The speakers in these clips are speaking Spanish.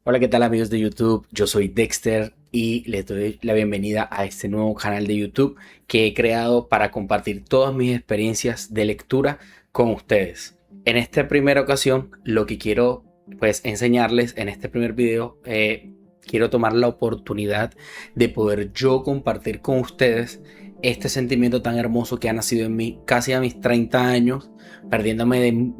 Hola, ¿qué tal amigos de YouTube? Yo soy Dexter y les doy la bienvenida a este nuevo canal de YouTube que he creado para compartir todas mis experiencias de lectura con ustedes. En esta primera ocasión, lo que quiero enseñarles en este primer video, quiero tomar la oportunidad de poder yo compartir con ustedes este sentimiento tan hermoso que ha nacido en mí casi a mis 30 años, perdiéndome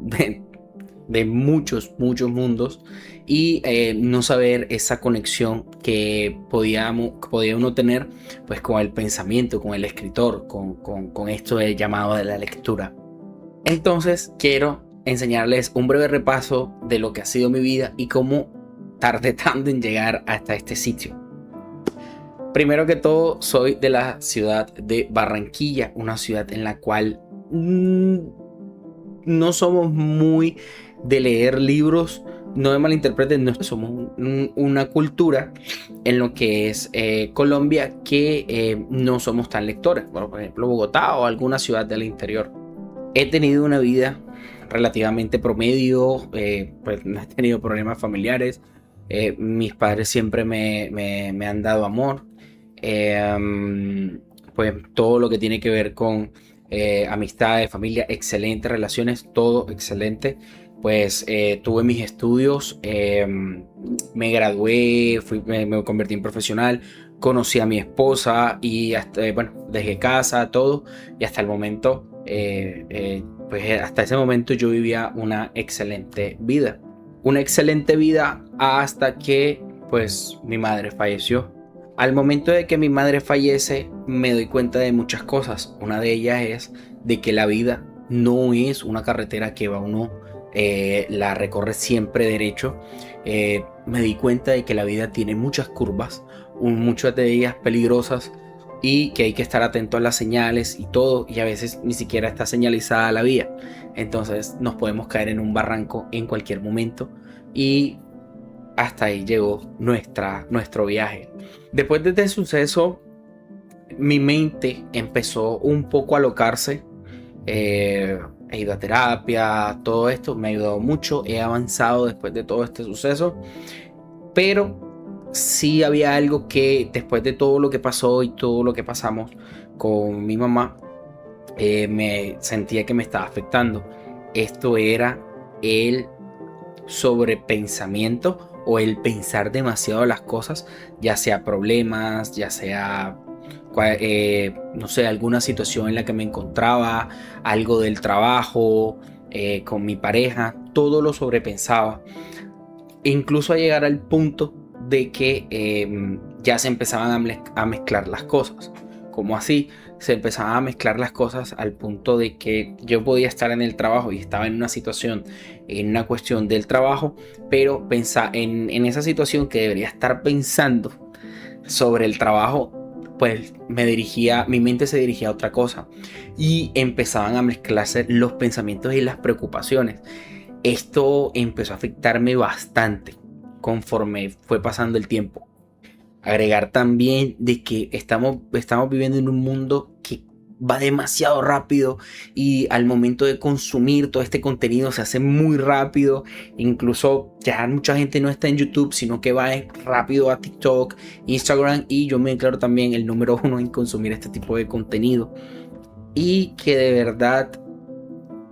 de muchos mundos y no saber esa conexión que podía uno tener pues con el pensamiento, con el escritor, con esto del llamado de la lectura. Entonces quiero enseñarles un breve repaso de lo que ha sido mi vida y cómo tardé tanto en llegar hasta este sitio. Primero que todo, soy de la ciudad de Barranquilla, una ciudad en la cual no somos muy de leer libros. No me malinterpreten, no somos una cultura en lo que es Colombia que no somos tan lectores. Bueno, por ejemplo, Bogotá o alguna ciudad del interior. He tenido una vida relativamente promedio, pues no he tenido problemas familiares. Mis padres siempre me han dado amor. Pues todo lo que tiene que ver con amistades, familia, excelentes relaciones, todo excelente. Pues tuve mis estudios, me gradué, me convertí en profesional, conocí a mi esposa y hasta, bueno, dejé casa, todo, y hasta el momento, pues hasta ese momento yo vivía una excelente vida. Una excelente vida hasta que pues mi madre falleció. Al momento de que mi madre fallece, me doy cuenta de muchas cosas. Una de ellas es de que la vida no es una carretera que va uno la recorre siempre derecho. Me di cuenta de que la vida tiene muchas curvas, muchas de ellas peligrosas, y que hay que estar atento a las señales y todo, y a veces ni siquiera está señalizada la vía. Entonces nos podemos caer en un barranco en cualquier momento, y hasta ahí llegó nuestro viaje. Después de este suceso, mi mente empezó un poco a alocarse. He ido a terapia, todo esto me ha ayudado mucho, he avanzado después de todo este suceso, pero sí había algo que después de todo lo que pasó y todo lo que pasamos con mi mamá, me sentía que me estaba afectando. Esto era el sobrepensamiento o el pensar demasiado las cosas, ya sea problemas, ya sea no sé, alguna situación en la que me encontraba, algo del trabajo, con mi pareja, todo lo sobrepensaba, incluso a llegar al punto de que ya se empezaban a mezclar las cosas. Como así, se empezaban a mezclar las cosas al punto de que yo podía estar en el trabajo y estaba en una situación, en una cuestión del trabajo, pero pensar en esa situación que debería estar pensando sobre el trabajo, pues mi mente se dirigía a otra cosa y empezaban a mezclarse los pensamientos y las preocupaciones. Esto empezó a afectarme bastante conforme fue pasando el tiempo. Agregar también de que estamos viviendo en un mundo que va demasiado rápido, y al momento de consumir todo este contenido se hace muy rápido. Incluso ya mucha gente no está en YouTube, sino que va rápido a TikTok, Instagram, y yo me declaro también el número uno en consumir este tipo de contenido, y que de verdad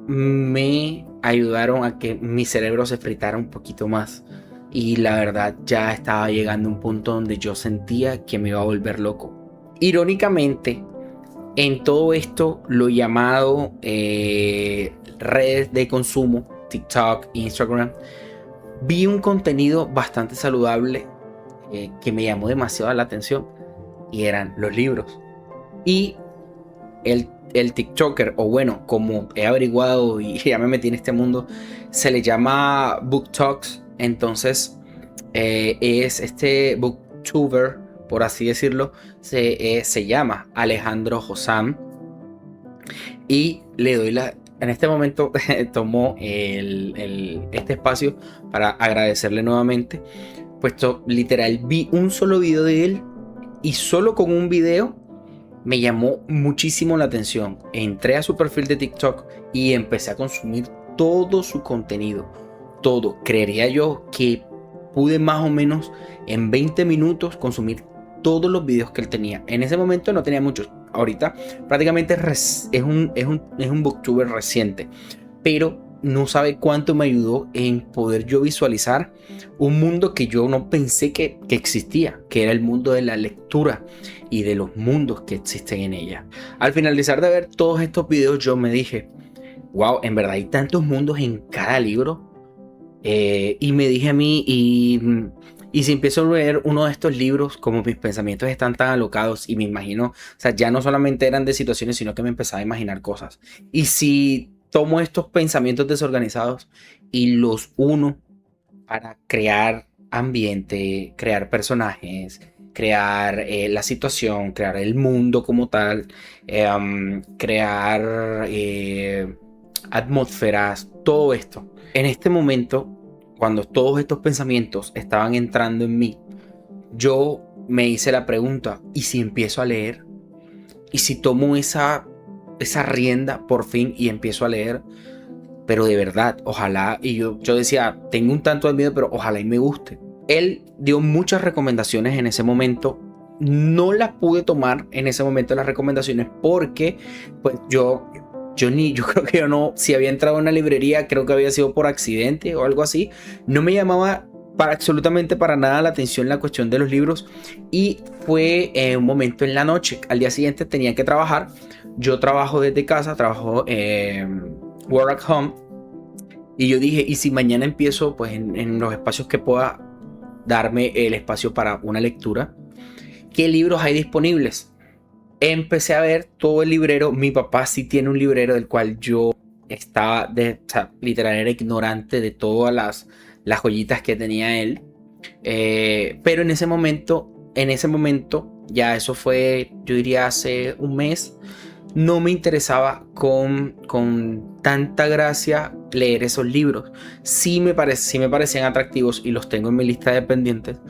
me ayudaron a que mi cerebro se fritara un poquito más. Y la verdad ya estaba llegando a un punto donde yo sentía que me iba a volver loco. Irónicamente, en todo esto, lo llamado redes de consumo, TikTok, Instagram, vi un contenido bastante saludable que me llamó demasiado la atención, y eran los libros. Y el TikToker, o bueno, como he averiguado y ya me metí en este mundo, se le llama Book Talks. Entonces es este booktuber, por así decirlo, se llama Alejandro Josam, y le doy en este momento tomo este espacio para agradecerle nuevamente, puesto literal vi un solo video de él, y solo con un video me llamó muchísimo la atención. Entré a su perfil de TikTok y empecé a consumir todo su contenido. Todo. Creería yo que pude más o menos en 20 minutos consumir todos los videos que él tenía. En ese momento no tenía muchos. Ahorita prácticamente es un booktuber reciente. Pero no sabe cuánto me ayudó en poder yo visualizar un mundo que yo no pensé que existía, que era el mundo de la lectura y de los mundos que existen en ella. Al finalizar de ver todos estos videos, yo me dije, wow, en verdad hay tantos mundos en cada libro. Y me dije a mí, y si empiezo a leer uno de estos libros, como mis pensamientos están tan alocados y me imagino, o sea, ya no solamente eran de situaciones, sino que me empezaba a imaginar cosas. Y si tomo estos pensamientos desorganizados y los uno para crear ambiente, crear personajes, crear la situación, crear el mundo como tal, crear atmósferas, todo esto. En este momento, cuando todos estos pensamientos estaban entrando en mí, yo me hice la pregunta, ¿y si empiezo a leer? ¿Y si tomo esa rienda por fin y empiezo a leer? Pero de verdad, ojalá, y yo decía, tengo un tanto de miedo, pero ojalá y me guste. Él dio muchas recomendaciones en ese momento. No las pude tomar en ese momento las recomendaciones porque pues yo creo que yo no, si había entrado en una librería, creo que había sido por accidente o algo así. No me llamaba absolutamente para nada la atención la cuestión de los libros y fue un momento en la noche. Al día siguiente tenía que trabajar. Yo trabajo desde casa, trabajo work at home, y yo dije, ¿y si mañana empiezo pues en los espacios que pueda darme el espacio para una lectura? ¿Qué libros hay disponibles? Empecé a ver todo el librero. Mi papá sí tiene un librero del cual yo estaba, o sea, literal era ignorante de todas las joyitas que tenía él. Pero en ese momento, ya eso fue, yo diría hace un mes, no me interesaba con tanta gracia leer esos libros. Sí me parecían atractivos y los tengo en mi lista de pendientes.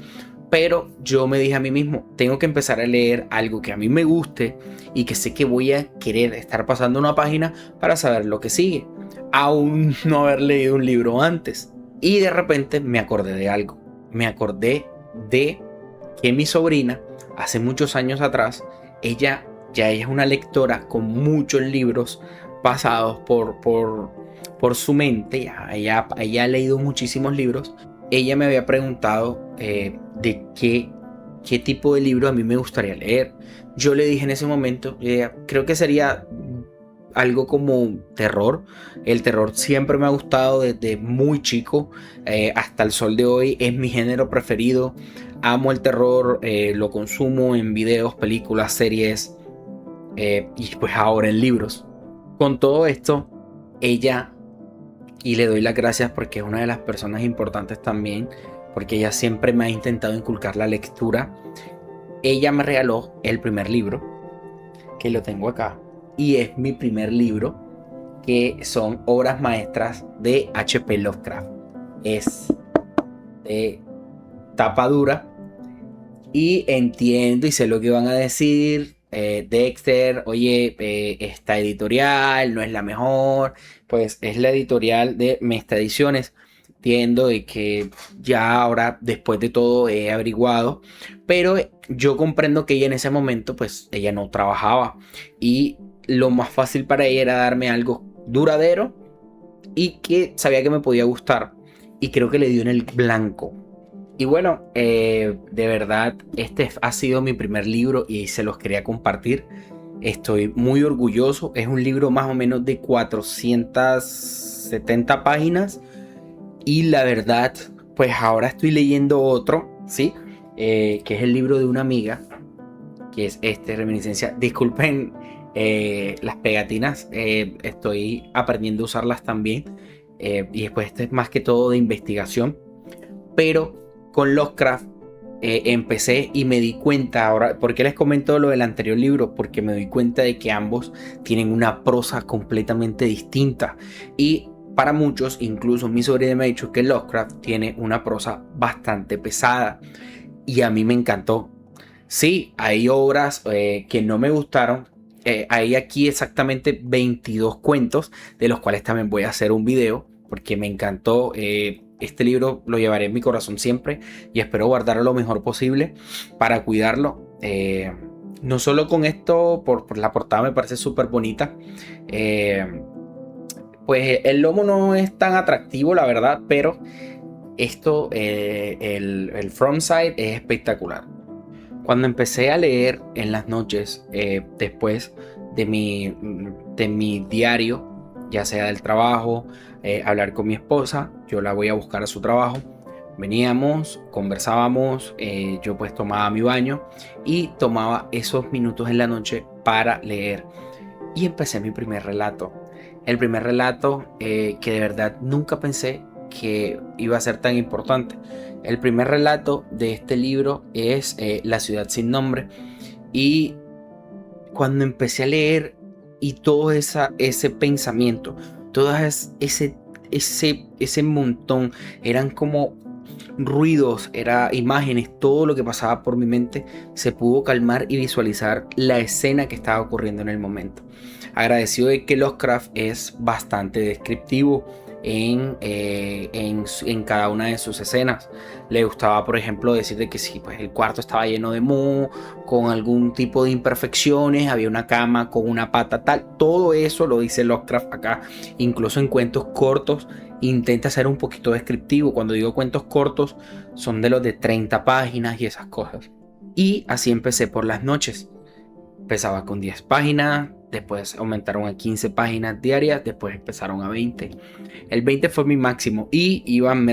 Pero yo me dije a mí mismo, tengo que empezar a leer algo que a mí me guste y que sé que voy a querer estar pasando una página para saber lo que sigue, aún no haber leído un libro antes. Y de repente me acordé de algo. Me acordé de que mi sobrina, hace muchos años atrás, ella es una lectora con muchos libros pasados por su mente. Ella ha leído muchísimos libros. Ella me había preguntado de qué tipo de libro a mí me gustaría leer. Yo le dije en ese momento, creo que sería algo como terror. El terror siempre me ha gustado desde muy chico hasta el sol de hoy. Es mi género preferido. Amo el terror, lo consumo en videos, películas, series y pues ahora en libros. Con todo esto, ella, y le doy las gracias porque es una de las personas importantes también, porque ella siempre me ha intentado inculcar la lectura. Ella me regaló el primer libro, que lo tengo acá, y es mi primer libro, que son obras maestras de H.P. Lovecraft. Es de tapa dura y entiendo y sé lo que van a decir. Dexter, oye, esta editorial no es la mejor. Pues es la editorial de Mesta Ediciones. Entiendo de que ya ahora, después de todo, he averiguado, pero yo comprendo que ella en ese momento pues ella no trabajaba y lo más fácil para ella era darme algo duradero y que sabía que me podía gustar, y creo que le dio en el blanco. Y bueno, de verdad, este ha sido mi primer libro y se los quería compartir. Estoy muy orgulloso. Es un libro más o menos de 470 páginas. Y la verdad, pues ahora estoy leyendo otro, ¿sí? Que es el libro de una amiga, que es Reminiscencia. Disculpen las pegatinas, estoy aprendiendo a usarlas también. Y después este es más que todo de investigación. Pero con Lovecraft empecé y me di cuenta ahora, ¿por qué les comento lo del anterior libro? Porque me doy cuenta de que ambos tienen una prosa completamente distinta. Y para muchos, incluso mi sobrina me ha dicho que Lovecraft tiene una prosa bastante pesada. Y a mí me encantó. Sí, hay obras que no me gustaron. Hay aquí exactamente 22 cuentos, de los cuales también voy a hacer un video, porque me encantó. este libro lo llevaré en mi corazón siempre y espero guardarlo lo mejor posible para cuidarlo. No solo con esto, por la portada me parece súper bonita. Pues el lomo no es tan atractivo, la verdad, pero esto, el frontside es espectacular. Cuando empecé a leer en las noches, después de mi diario, ya sea del trabajo, hablar con mi esposa, yo la voy a buscar a su trabajo, veníamos, conversábamos, yo pues tomaba mi baño y tomaba esos minutos en la noche para leer. Y empecé mi primer relato. El primer relato que de verdad nunca pensé que iba a ser tan importante. El primer relato de este libro es La ciudad sin nombre. Y cuando empecé a leer y todo ese pensamiento, todo ese montón, eran como ruidos, era imágenes, todo lo que pasaba por mi mente se pudo calmar y visualizar la escena que estaba ocurriendo en el momento. Agradecido de que Lovecraft es bastante descriptivo en cada una de sus escenas. Le gustaba, por ejemplo, decir de que sí, pues el cuarto estaba lleno de moho, con algún tipo de imperfecciones, había una cama con una pata tal. Todo eso lo dice Lovecraft acá, incluso en cuentos cortos. Intenta ser un poquito descriptivo. Cuando digo cuentos cortos, son de los de 30 páginas y esas cosas. Y así empecé por las noches. Empezaba con 10 páginas, después aumentaron a 15 páginas diarias, después empezaron a 20. El 20 fue mi máximo y iban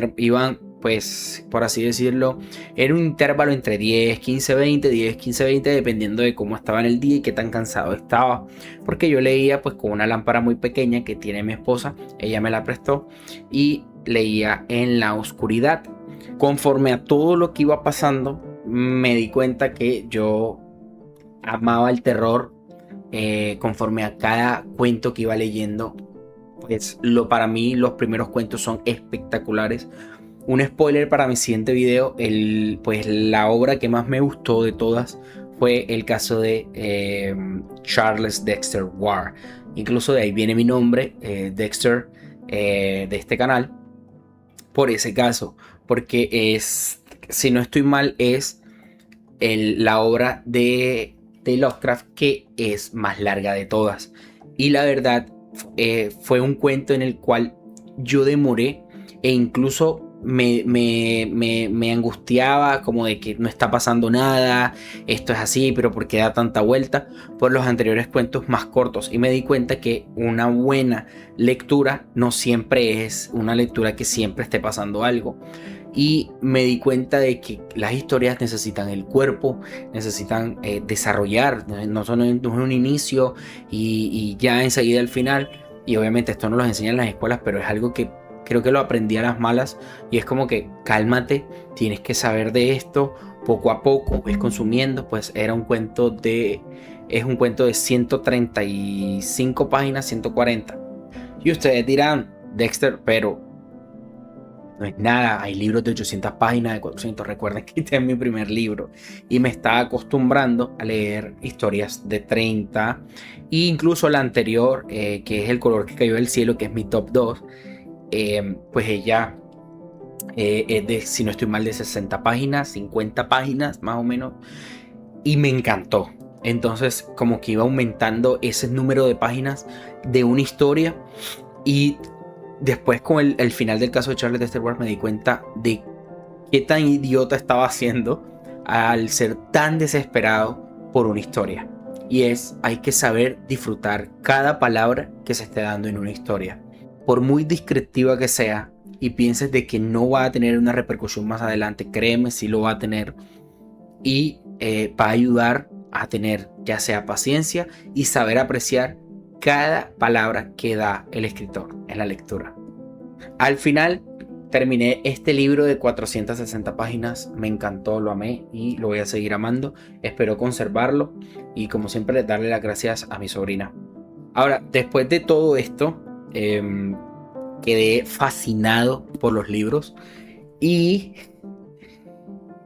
pues, por así decirlo, era un intervalo entre 10, 15, 20, 10, 15, 20, dependiendo de cómo estaba en el día y qué tan cansado estaba. Porque yo leía pues con una lámpara muy pequeña que tiene mi esposa, ella me la prestó y leía en la oscuridad. Conforme a todo lo que iba pasando, me di cuenta que yo amaba el terror. Conforme a cada cuento que iba leyendo, pues para mí los primeros cuentos son espectaculares. Un spoiler para mi siguiente video, pues la obra que más me gustó de todas fue el caso de Charles Dexter Ward. Incluso de ahí viene mi nombre, Dexter, de este canal, por ese caso, porque es, si no estoy mal, es la obra de Lovecraft que es más larga de todas. Y la verdad, fue un cuento en el cual yo demoré e incluso me angustiaba como de que no está pasando nada, esto es así, pero ¿por qué da tanta vuelta? Por los anteriores cuentos más cortos. Y me di cuenta que una buena lectura no siempre es una lectura que siempre esté pasando algo. Y me di cuenta de que las historias necesitan el cuerpo, necesitan desarrollar, no son un inicio y ya enseguida el final. Y obviamente esto no los enseñan en las escuelas, pero es algo que creo que lo aprendí a las malas. Y es como que cálmate, tienes que saber de esto poco a poco, ves consumiendo. Pues es un cuento de 135 páginas, 140. Y ustedes dirán, Dexter, pero no es nada, hay libros de 800 páginas, de 400. Recuerden que este es mi primer libro y me estaba acostumbrando a leer historias de 30. E incluso la anterior, que es El color que cayó del cielo, que es mi top 2, pues ella es de, si no estoy mal, de 60 páginas, 50 páginas más o menos, y me encantó. Entonces como que iba aumentando ese número de páginas de una historia. Y después con el final del caso de Charles Dexter Ward me di cuenta de qué tan idiota estaba haciendo al ser tan desesperado por una historia. Y hay que saber disfrutar cada palabra que se esté dando en una historia. Por muy descriptiva que sea y pienses de que no va a tener una repercusión más adelante, créeme, sí lo va a tener. Y va a ayudar a tener ya sea paciencia y saber apreciar cada palabra que da el escritor en la lectura. Al final terminé este libro de 460 páginas, me encantó, lo amé y lo voy a seguir amando. Espero conservarlo y como siempre darle las gracias a mi sobrina. Ahora, después de todo esto, quedé fascinado por los libros y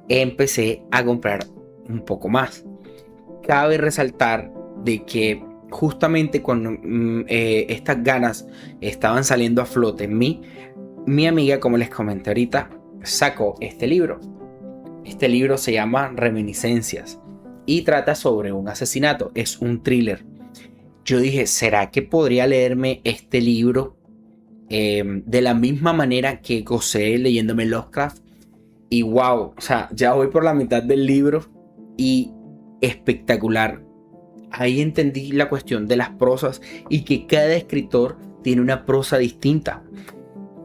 empecé a comprar un poco más. Cabe resaltar de que justamente cuando estas ganas estaban saliendo a flote en mí, mi amiga, como les comenté ahorita, sacó este libro. Este libro se llama Reminiscencias y trata sobre un asesinato. Es un thriller. Yo dije, ¿será que podría leerme este libro de la misma manera que gocé leyéndome Lovecraft? Y wow, o sea, ya voy por la mitad del libro y espectacular. Ahí entendí la cuestión de las prosas y que cada escritor tiene una prosa distinta.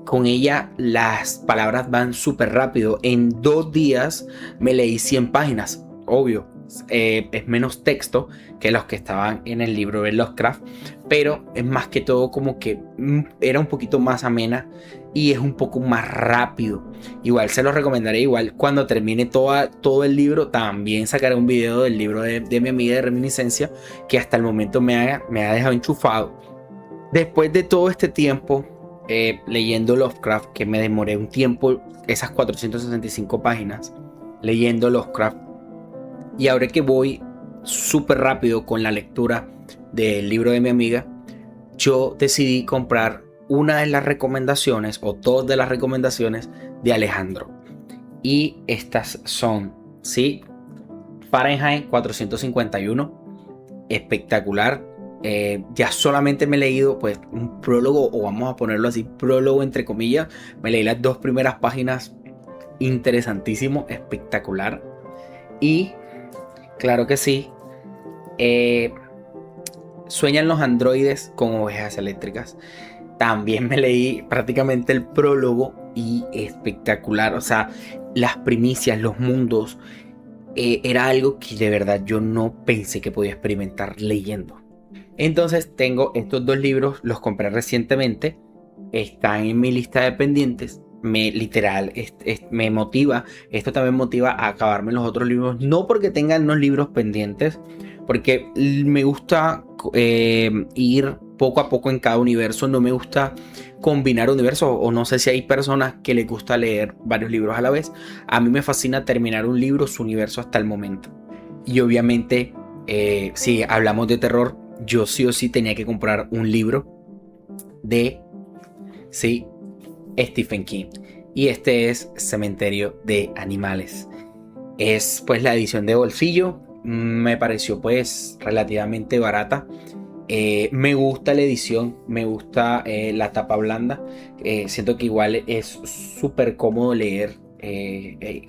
Con ella las palabras van súper rápido. En 2 días me leí 100 páginas. Obvio, es menos texto que los que estaban en el libro de Lovecraft, pero es más que todo como que era un poquito más amena y es un poco más rápido. Igual se los recomendaré. Igual cuando termine todo el libro también sacaré un video del libro de mi amiga de Reminiscencia, que hasta el momento me ha dejado enchufado. Después de todo este tiempo leyendo Lovecraft, que me demoré un tiempo, esas 465 páginas leyendo Lovecraft, y ahora que voy súper rápido con la lectura del libro de mi amiga, yo decidí comprar una de las recomendaciones o 2 de las recomendaciones de Alejandro. Y estas son, ¿sí? Fahrenheit 451, espectacular. Ya solamente me he leído pues un prólogo, o vamos a ponerlo así, prólogo entre comillas. Me leí las 2 primeras páginas, interesantísimo, espectacular. Y claro que sí, sueñan los androides con ovejas eléctricas. También me leí prácticamente el prólogo y espectacular. O sea, las primicias, los mundos, era algo que de verdad yo no pensé que podía experimentar leyendo. Entonces tengo estos 2 libros, los compré recientemente, están en mi lista de pendientes. Me motiva, esto también motiva a acabarme los otros libros, no porque tengan unos libros pendientes, porque me gusta ir poco a poco en cada universo. No me gusta combinar universos, o no sé si hay personas que les gusta leer varios libros a la vez. A mí me fascina terminar un libro, su universo hasta el momento. Y obviamente, si hablamos de terror, yo sí o sí tenía que comprar un libro de Stephen King. Y este es Cementerio de Animales. Es pues la edición de bolsillo. Me pareció pues relativamente barata. Me gusta la edición, me gusta la tapa blanda. Siento que igual es súper cómodo leer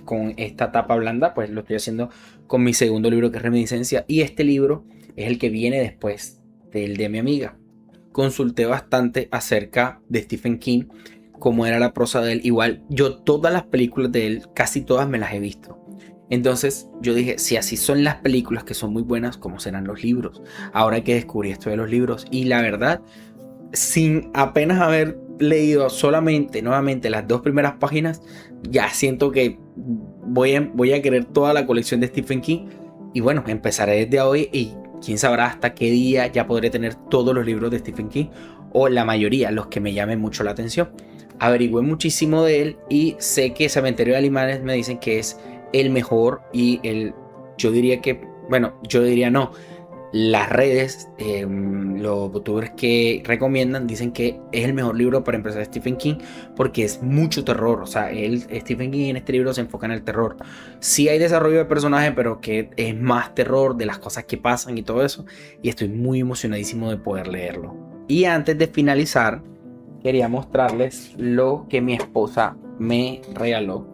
con esta tapa blanda. Pues lo estoy haciendo con mi segundo libro, que es Reminiscencia. Y este libro es el que viene después del de mi amiga. Consulté bastante acerca de Stephen King, cómo era la prosa de él. Igual yo todas las películas de él, casi todas me las he visto. Entonces yo dije, si así son las películas, que son muy buenas, ¿cómo serán los libros? Ahora que descubrí esto de los libros, y la verdad, sin apenas haber leído solamente nuevamente las 2 primeras páginas, ya siento que voy a querer toda la colección de Stephen King. Y bueno, empezaré desde hoy, y quién sabrá hasta qué día ya podré tener todos los libros de Stephen King, o la mayoría, los que me llamen mucho la atención. Averigüé muchísimo de él y sé que Cementerio de Animales me dicen que es el mejor, y yo diría que, bueno, yo diría no, las redes, los youtubers que recomiendan dicen que es el mejor libro para empezar Stephen King, porque es mucho terror. O sea, Stephen King en este libro se enfoca en el terror. Sí hay desarrollo de personajes, pero que es más terror de las cosas que pasan y todo eso, y estoy muy emocionadísimo de poder leerlo. Y antes de finalizar, quería mostrarles lo que mi esposa me regaló.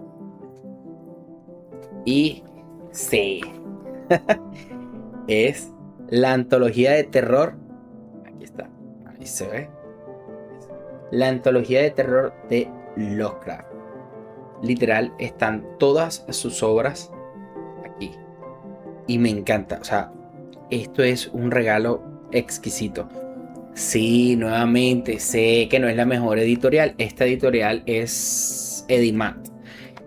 Y sí, es la antología de terror. Aquí está, ahí se ve. La antología de terror de Lovecraft. Literal, están todas sus obras aquí. Y me encanta, o sea, esto es un regalo exquisito. Sí, nuevamente, sé que no es la mejor editorial. Esta editorial es Edimat.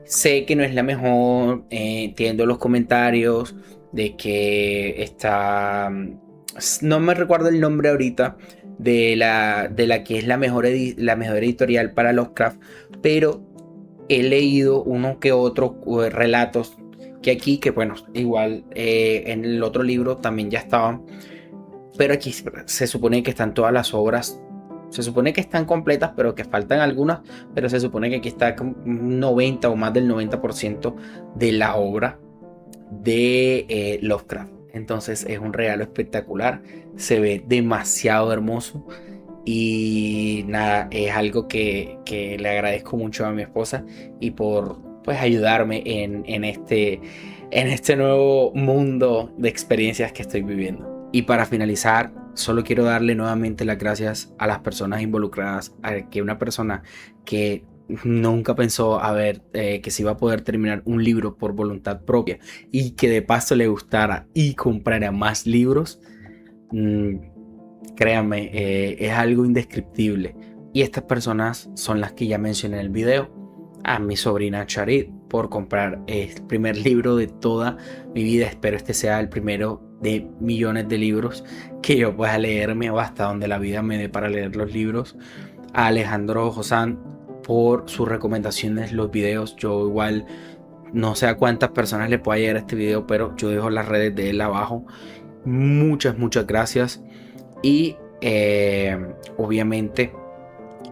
Sé que no es la mejor, entiendo los comentarios de que está... No me recuerdo el nombre ahorita de la que es la mejor editorial para Lovecraft, pero he leído uno que otro relatos que aquí, que bueno, igual en el otro libro también ya estaban, pero aquí se supone que están todas las obras Se supone que están completas, pero que faltan algunas, pero se supone que aquí está un 90 o más del 90% de la obra de Lovecraft. Entonces es un regalo espectacular, se ve demasiado hermoso y nada, es algo que le agradezco mucho a mi esposa y por pues ayudarme en este nuevo mundo de experiencias que estoy viviendo. Y para finalizar, solo quiero darle nuevamente las gracias a las personas involucradas, a que una persona que nunca pensó a ver que se iba a poder terminar un libro por voluntad propia y que de paso le gustara y comprara más libros, créanme, es algo indescriptible. Y estas personas son las que ya mencioné en el video. A mi sobrina Charit por comprar el primer libro de toda mi vida. Espero este sea el primero de millones de libros que yo pueda leerme o hasta donde la vida me dé para leer los libros. A Alejandro Josán por sus recomendaciones, los videos. Yo igual no sé a cuántas personas le pueda llegar este video, pero yo dejo las redes de él abajo. Muchas gracias. Y obviamente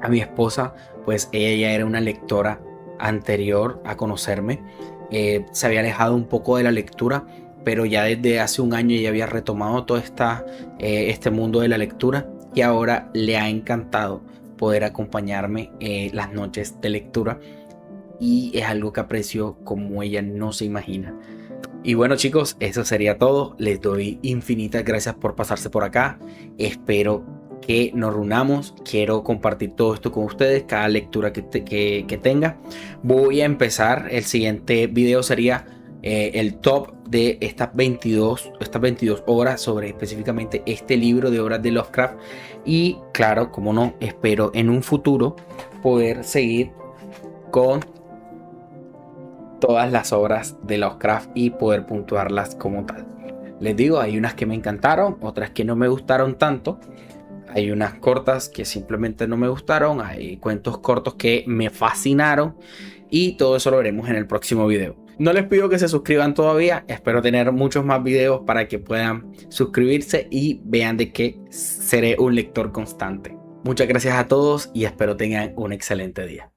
a mi esposa, pues ella ya era una lectora anterior a conocerme. Se había alejado un poco de la lectura, pero ya desde hace un año ya había retomado todo este mundo de la lectura y ahora le ha encantado poder acompañarme las noches de lectura y es algo que aprecio como ella no se imagina. Y bueno chicos, eso sería todo. Les doy infinitas gracias por pasarse por acá. Espero que nos reunamos. Quiero compartir todo esto con ustedes, cada lectura que tenga. Voy a empezar, el siguiente video sería el top de estas 22 obras sobre específicamente este libro de obras de Lovecraft. Y claro, como no, espero en un futuro poder seguir con todas las obras de Lovecraft y poder puntuarlas como tal. Les digo, hay unas que me encantaron, otras que no me gustaron tanto. Hay unas cortas que simplemente no me gustaron, hay cuentos cortos que me fascinaron y todo eso lo veremos en el próximo video. No les pido que se suscriban todavía, espero tener muchos más videos para que puedan suscribirse y vean de que seré un lector constante. Muchas gracias a todos y espero tengan un excelente día.